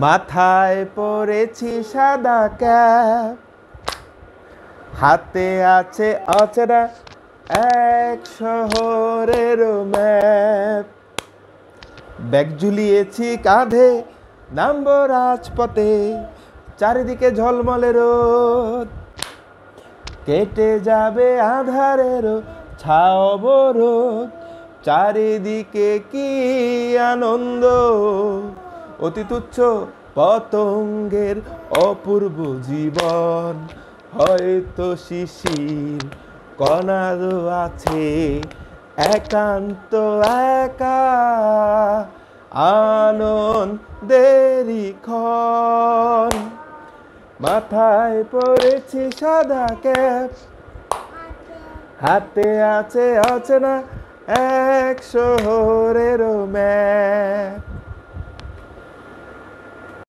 মাথায় পরেছি সাদা ক্যাপ, হাতে আছে অচেনা এক শহরের ম্যাপ। ব্যাগ ঝুলিয়েছি কাঁধে, নামবো রাজপথে, চারিদিকে ঝলমলে রোদ, কেটে যাবে আঁধারেরও ছায়াবরোধ। চারিদিকে কি আনন্দ, অতি তুচ্ছ পতঙ্গের অপূর্ব জীবন। হয়তো শিশির কণারও আছে একান্ত একা আনন্দেরই ক্ষণ। মাথায় পরেছি সাদা ক্যাপ, হাতে আছে অচেনা এক শহরের ম্যাপ।